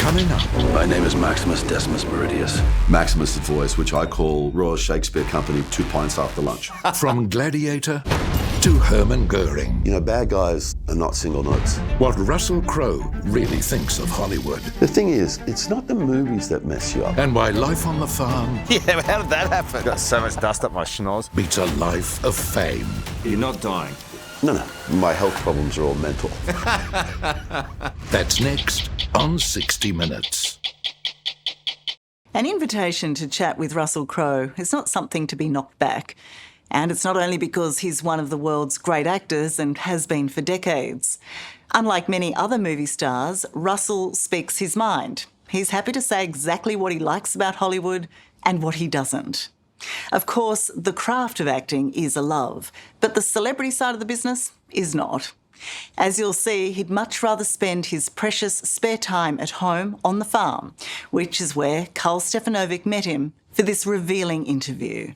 Coming up. My name is Maximus Decimus Meridius. Maximus' voice, which I call Royal Shakespeare Company 2 pints after lunch. From Gladiator to Herman Göring. You know, bad guys are not single notes. What Russell Crowe really thinks of Hollywood. The thing is, it's not the movies that mess you up. And why life on the farm Yeah, but how did that happen? Got so much dust up my schnoz. beats a life of fame. You're not dying. No, my health problems are all mental. That's next on 60 Minutes. An invitation to chat with Russell Crowe is not something to be knocked back. And it's not only because he's one of the world's great actors and has been for decades. Unlike many other movie stars, Russell speaks his mind. He's happy to say exactly what he likes about Hollywood and what he doesn't. Of course, the craft of acting is a love, but the celebrity side of the business is not. As you'll see, he'd much rather spend his precious spare time at home on the farm, which is where Karl Stefanovic met him for this revealing interview.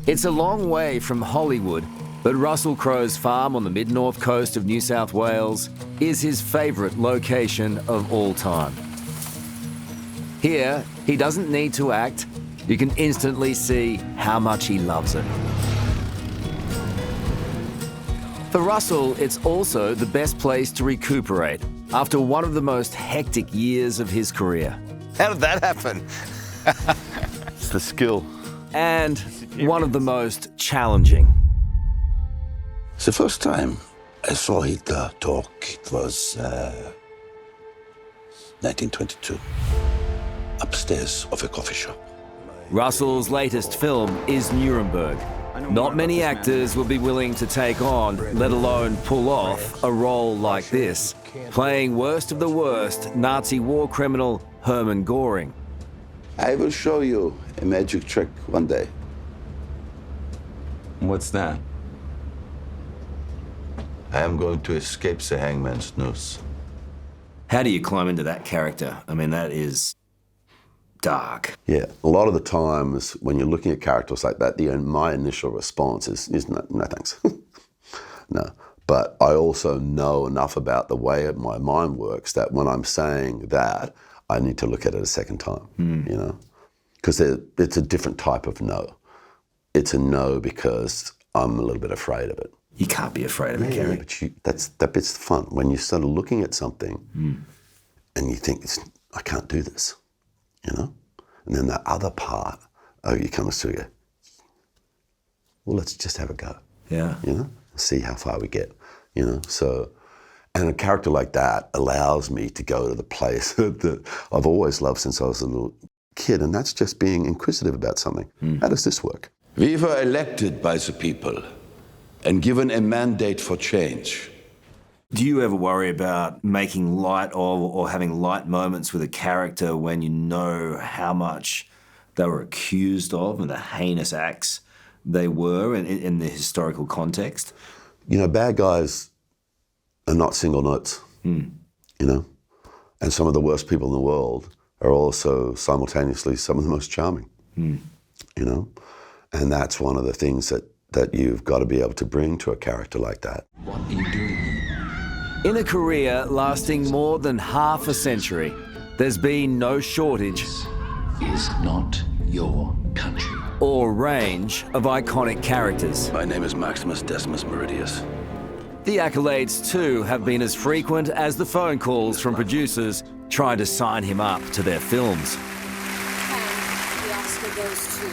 It's a long way from Hollywood, but Russell Crowe's farm on the mid-north coast of New South Wales is his favourite location of all time. Here, he doesn't need to act. You can instantly see how much he loves it. For Russell, it's also the best place to recuperate after one of the most hectic years of his career. How did that happen? It's the skill. And one of the most challenging. It's the first time I saw Hitler talk. It was 1922, upstairs of a coffee shop. Russell's latest film is Nuremberg. Not many actors will be willing to take on, let alone pull off, a role like this, playing worst of the worst Nazi war criminal Herman Göring. I will show you a magic trick one day. What's that? I am going to escape the hangman's noose. How do you climb into that character? I mean, that is dark. Yeah, a lot of the times when you're looking at characters like that, my initial response is no thanks. No. But I also know enough about the way my mind works that when I'm saying that, I need to look at it a second time, you know? Because it's a different type of no. It's a no because I'm a little bit afraid of it. You can't be afraid of it, Kerry. But that bit's fun. When you start looking at something and you think, I can't do this, you know? And then the other part, you come to go, well, let's just have a go. Yeah. You know? See how far we get, you know? So, and a character like that allows me to go to the place that I've always loved since I was a little kid, and that's just being inquisitive about something. How does this work? We were elected by the people and given a mandate for change. Do you ever worry about making light of or having light moments with a character when you know how much they were accused of and the heinous acts they were in the historical context? You know, bad guys are not single notes, you know? And some of the worst people in the world are also simultaneously some of the most charming, you know? And that's one of the things that you've got to be able to bring to a character like that. What are you doing here? In a career lasting more than half a century, there's been no shortage Is not your country. or range of iconic characters. My name is Maximus Decimus Meridius. The accolades, too, have been as frequent as the phone calls from producers trying to sign him up to their films. And the Oscar goes to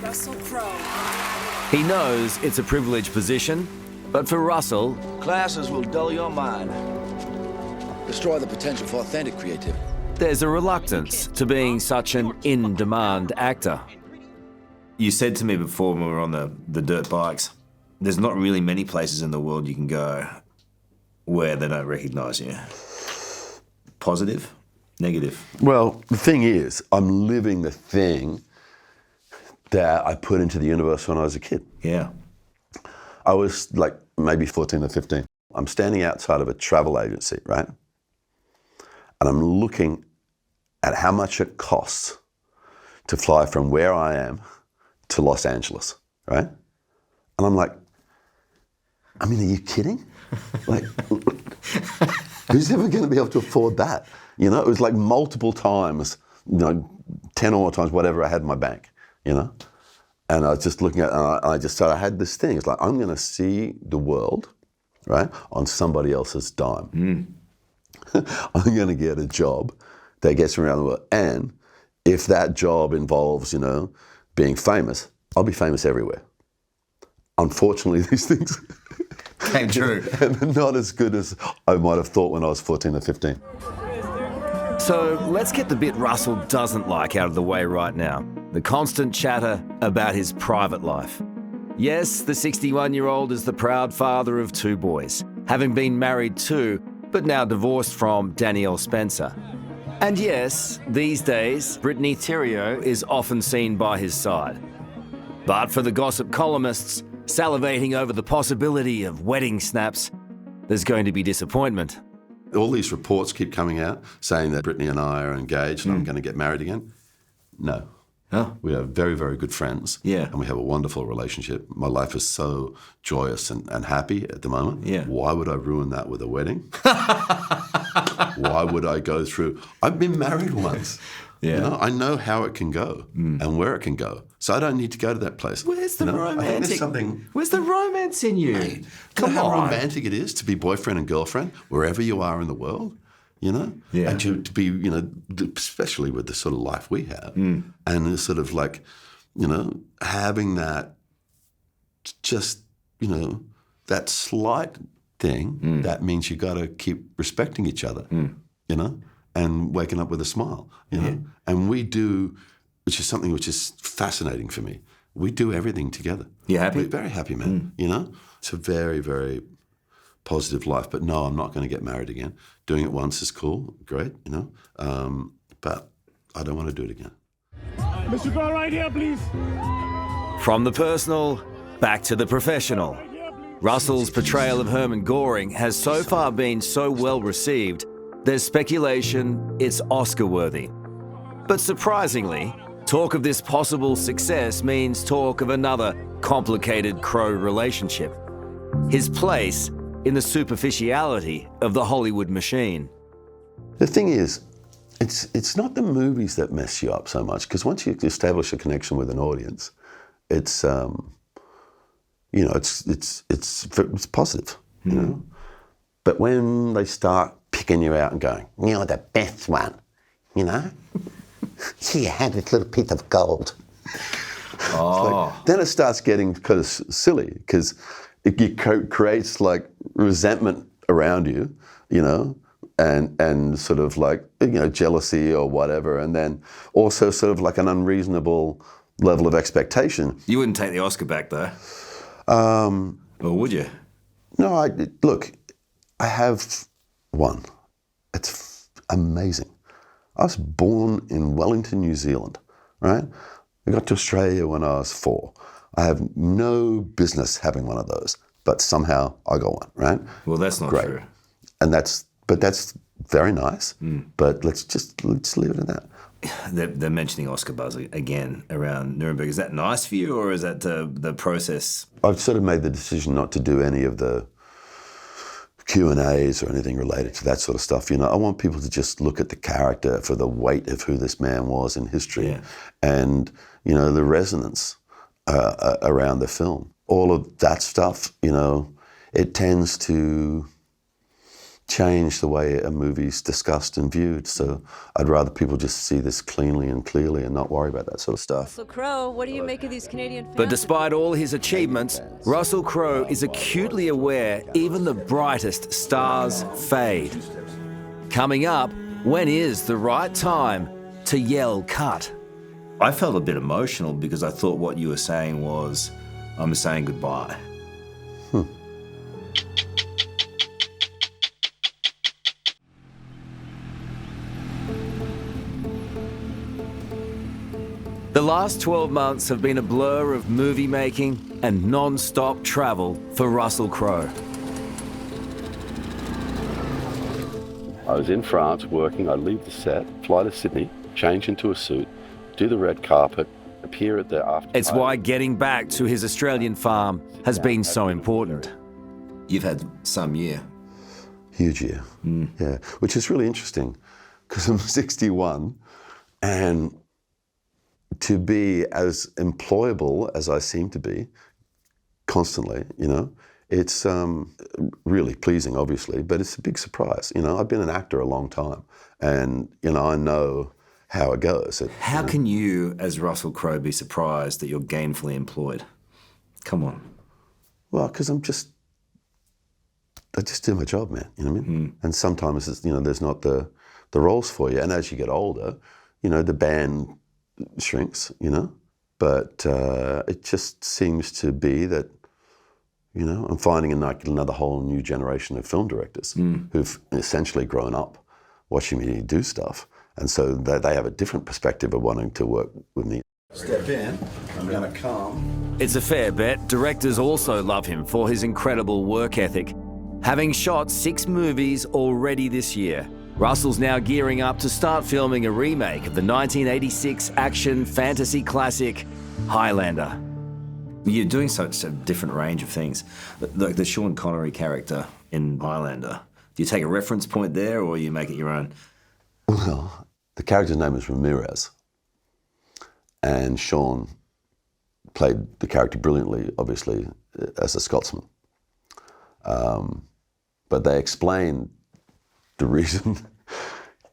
Russell Crowe. He knows it's a privileged position, but for Russell, Classes will dull your mind. Destroy the potential for authentic creativity. there's a reluctance to being such an in-demand actor. You said to me before when we were on the dirt bikes, there's not really many places in the world you can go where they don't recognise you. Positive? Negative? Well, the thing is, I'm living the thing that I put into the universe when I was a kid. Yeah. I was like maybe 14 or 15. I'm standing outside of a travel agency, right? And I'm looking at how much it costs to fly from where I am to Los Angeles, right? And I'm like, I mean, are you kidding? Like, who's ever going to be able to afford that? You know, it was like multiple times, 10 or more times, whatever I had in my bank, And I was just looking at, I just started, I had this thing. It's like, I'm going to see the world, right, on somebody else's dime. I'm going to get a job that gets me around the world. And if that job involves, being famous, I'll be famous everywhere. Unfortunately, these things Came true. and they're not as good as I might have thought when I was 14 or 15. So let's get the bit Russell doesn't like out of the way right now. The constant chatter about his private life. Yes, the 61-year-old is the proud father of 2 boys, having been married to, but now divorced from, Danielle Spencer. And yes, these days, Britney Theriot is often seen by his side. But for the gossip columnists, salivating over the possibility of wedding snaps, there's going to be disappointment. All these reports keep coming out saying that Britney and I are engaged and I'm going to get married again. No. Oh. We are very, very good friends. Yeah. And we have a wonderful relationship. My life is so joyous and happy at the moment. Yeah. Why would I ruin that with a wedding? Why would I go through... I've been married once. Yeah. I know how it can go and where it can go. So I don't need to go to that place. Where's the romantic? I think there's something... Where's the romance in you? Hey, Come how on. romantic it is to be boyfriend and girlfriend wherever you are in the world, Yeah. And to be, especially with the sort of life we have, and it's sort of like, having that, just, that slight thing, that means you got to keep respecting each other, and waking up with a smile, And we do, which is something which is fascinating for me. We do everything together. You happy? We're very happy, man. It's a very, very positive life. But no, I'm not going to get married again. Doing it once is cool, great, but I don't want to do it again. Mr. Girl, right here, please. From the personal, back to the professional. Russell's portrayal of Herman Göring has so far been so well received, there's speculation it's Oscar-worthy. But surprisingly, talk of this possible success means talk of another complicated Crowe relationship. His place in the superficiality of the Hollywood machine. The thing is, it's not the movies that mess you up so much, because once you establish a connection with an audience, it's it's positive, But when they start picking you out and going, "You're the best one," see, you had this little piece of gold. Then it starts getting kind of silly, because it creates like resentment around you, and sort of like, jealousy or whatever, and then also sort of like an unreasonable level of expectation. You wouldn't take the Oscar back, though. Or would you? No, look, I have one. It's amazing. I was born in Wellington, New Zealand, right? I got to Australia when I was 4. I have no business having one of those, but somehow I got one, right? Well, that's not true. And that's very nice, but let's leave it at that. They're mentioning Oscar buzz again around Nuremberg. Is that nice for you, or is that the process? I've sort of made the decision not to do any of the Q&As or anything related to that sort of stuff. I want people to just look at the character for the weight of who this man was in history, and the resonance around the film. All of that stuff, it tends to change the way a movie's discussed and viewed. So I'd rather people just see this cleanly and clearly and not worry about that sort of stuff. Russell Crowe, what do you make of these Canadian fans? But despite all his achievements, Russell Crowe is acutely aware even the brightest stars fade. Coming up, when is the right time to yell cut? I felt a bit emotional because I thought what you were saying was, I'm saying goodbye. The last 12 months have been a blur of movie making and non-stop travel for Russell Crowe. I was in France working. I'd leave the set, fly to Sydney, change into a suit, do the red carpet, appear at the after. It's why getting back to his Australian farm has been so important. You've had some year. Huge year, yeah, which is really interesting because I'm 61 and to be as employable as I seem to be constantly, you know, it's really pleasing, obviously, but it's a big surprise. You know, I've been an actor a long time and, you know, I know how it goes. How can you, as Russell Crowe, be surprised that you're gainfully employed? Come on. Well, because I just do my job, man, you know what I mean? And sometimes, it's, you know, there's not the roles for you. And as you get older, you know, the band shrinks, you know? But it just seems to be that, you know, I'm finding another whole new generation of film directors who've essentially grown up watching me do stuff. And so they have a different perspective of wanting to work with me. Step in, I'm gonna come. It's a fair bet. Directors also love him for his incredible work ethic. Having shot 6 movies already this year, Russell's now gearing up to start filming a remake of the 1986 action fantasy classic, Highlander. You're doing such a different range of things. Like the Sean Connery character in Highlander. Do you take a reference point there or you make it your own? Well, the character's name is Ramirez. And Sean played the character brilliantly, obviously, as a Scotsman. But they explained the reason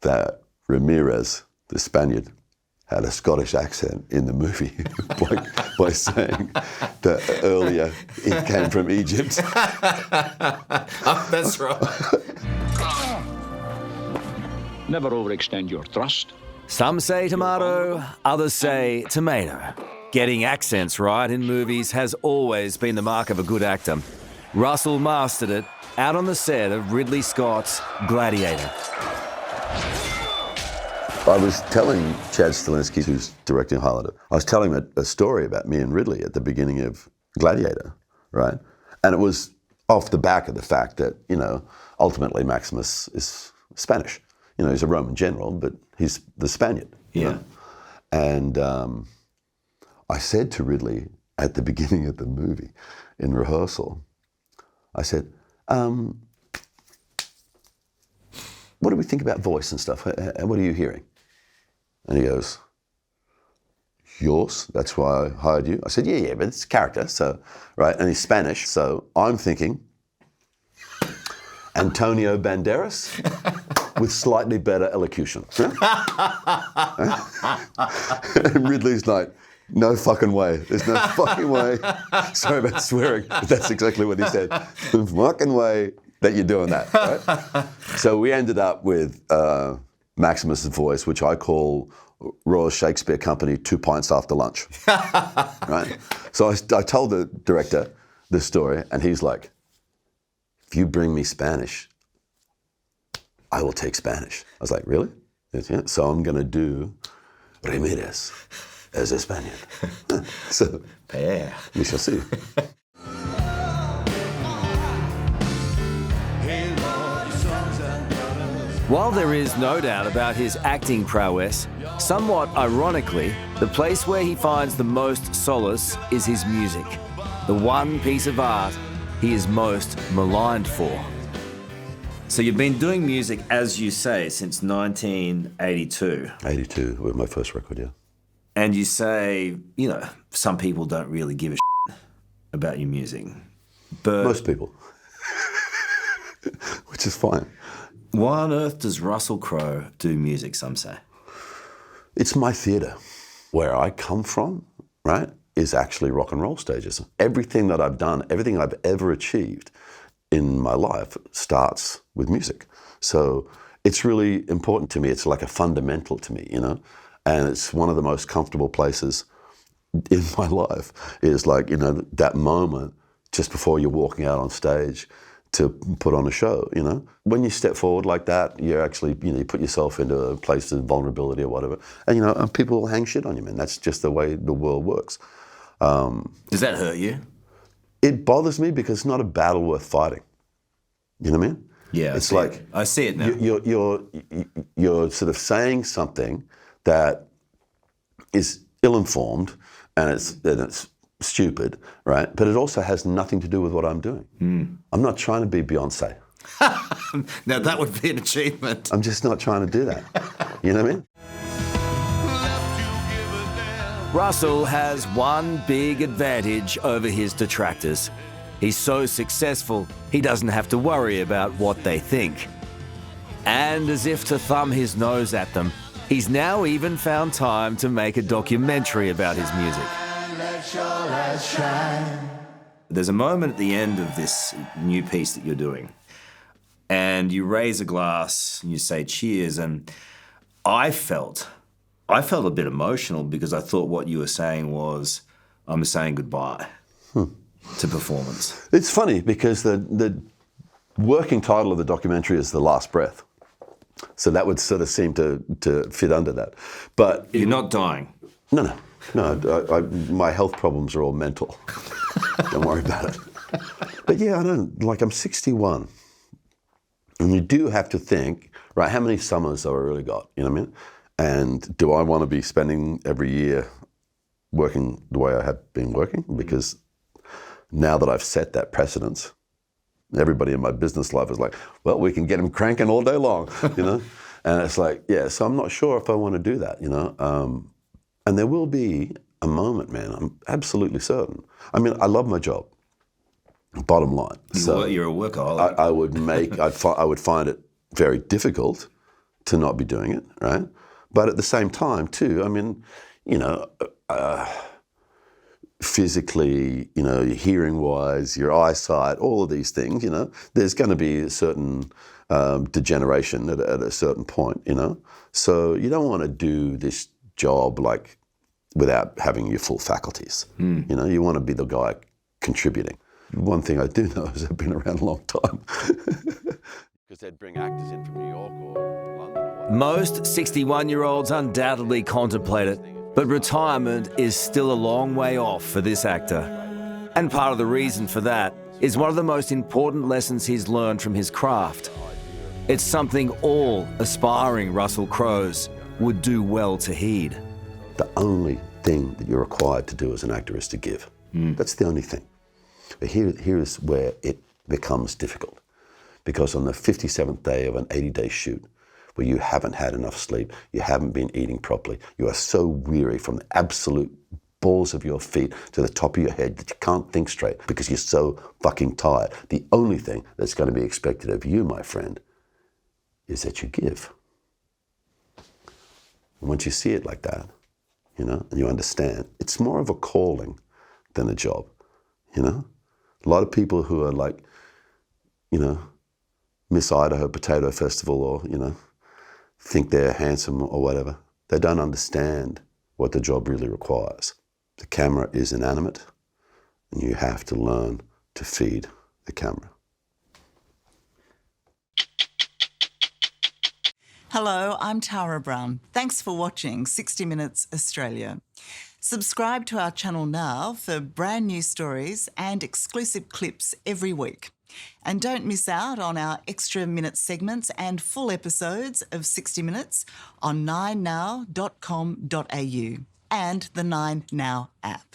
that Ramirez, the Spaniard, had a Scottish accent in the movie by saying that earlier he came from Egypt. That's right. Never overextend your thrust. Some say tomato, others say tomato. Getting accents right in movies has always been the mark of a good actor. Russell mastered it out on the set of Ridley Scott's Gladiator. I was telling Chad Stahelski, who's directing Highlander, I was telling him a story about me and Ridley at the beginning of Gladiator, right? And it was off the back of the fact that, you know, ultimately Maximus is Spanish. You know, he's a Roman general, but he's the Spaniard. Yeah. You know? And I said to Ridley at the beginning of the movie in rehearsal, I said, what do we think about voice and stuff? What are you hearing? And he goes, yours? That's why I hired you. I said, yeah, but it's character, so, right? And he's Spanish, so I'm thinking Antonio Banderas with slightly better elocution. And Ridley's like, no fucking way. There's no fucking way. Sorry about swearing, but that's exactly what he said. No fucking way that you're doing that, right? So we ended up with Maximus's voice, which I call Royal Shakespeare Company 2 pints after lunch, right? So I told the director this story, and he's like, if you bring me Spanish, I will take Spanish. I was like, really? Yeah. So I'm going to do Ramirez as a Spaniard. So, yeah. We shall see. While there is no doubt about his acting prowess, somewhat ironically, the place where he finds the most solace is his music, the one piece of art he is most maligned for. So you've been doing music, as you say, since 1982. 82 was my first record, yeah. And you say, you know, some people don't really give a shit about your music. But most people. Which is fine. Why on earth does Russell Crowe do music, some say? It's my theatre. Where I come from, right, is actually rock and roll stages. Everything that I've done, everything I've ever achieved in my life starts with music. So it's really important to me. It's like a fundamental to me, you know? And it's one of the most comfortable places in my life is like, you know, that moment just before you're walking out on stage to put on a show, you know? When you step forward like that, you're actually, you know, you put yourself into a place of vulnerability or whatever, and, you know, and people will hang shit on you, man. That's just the way the world works. Does that hurt you? It bothers me because it's not a battle worth fighting. You know what I mean? Yeah, it's like I see it now. You're sort of saying something that is ill-informed and it's stupid, right? But it also has nothing to do with what I'm doing. I'm not trying to be Beyonce. Now that would be an achievement. I'm just not trying to do that. You know what I mean? Russell has one big advantage over his detractors. He's so successful, he doesn't have to worry about what they think. And as if to thumb his nose at them, he's now even found time to make a documentary about his music. There's a moment at the end of this new piece that you're doing, and you raise a glass and you say cheers, and I felt a bit emotional because I thought what you were saying was, I'm saying goodbye to performance. It's funny because the working title of the documentary is The Last Breath. So that would sort of seem to fit under that. But you're not dying. No. My health problems are all mental. Don't worry about it. But yeah, I'm 61. And you do have to think, right, how many summers have I really got? You know what I mean? And do I want to be spending every year working the way I have been working? Because now that I've set that precedence, everybody in my business life is like, well, we can get him cranking all day long, you know? And it's like, yeah, so I'm not sure if I want to do that, you know? And there will be a moment, man, I'm absolutely certain. I mean, I love my job, bottom line. So you're a workaholic. I would find it very difficult to not be doing it, right? But at the same time, too, I mean, you know, physically, you know, hearing-wise, your eyesight, all of these things, you know, there's going to be a certain degeneration at a certain point, you know. So you don't want to do this job like without having your full faculties. You know, you want to be the guy contributing. One thing I do know is I've been around a long time. Because they'd bring actors in from New York or London or whatever. Most 61-year-olds undoubtedly contemplate it, but retirement is still a long way off for this actor. And part of the reason for that is one of the most important lessons he's learned from his craft. It's something all aspiring Russell Crowes would do well to heed. The only thing that you're required to do as an actor is to give. That's the only thing. But here is where it becomes difficult. Because on the 57th day of an 80-day shoot, where you haven't had enough sleep, you haven't been eating properly, you are so weary from the absolute balls of your feet to the top of your head that you can't think straight because you're so fucking tired. The only thing that's going to be expected of you, my friend, is that you give. And once you see it like that, you know, and you understand, it's more of a calling than a job, you know? A lot of people who are like, you know, Miss Idaho Potato Festival or, you know, think they're handsome or whatever, they don't understand what the job really requires. The camera is inanimate and you have to learn to feed the camera. Hello, I'm Tara Brown. Thanks for watching 60 Minutes Australia. Subscribe to our channel now for brand new stories and exclusive clips every week. And don't miss out on our extra minute segments and full episodes of 60 Minutes on 9now.com.au and the 9Now app.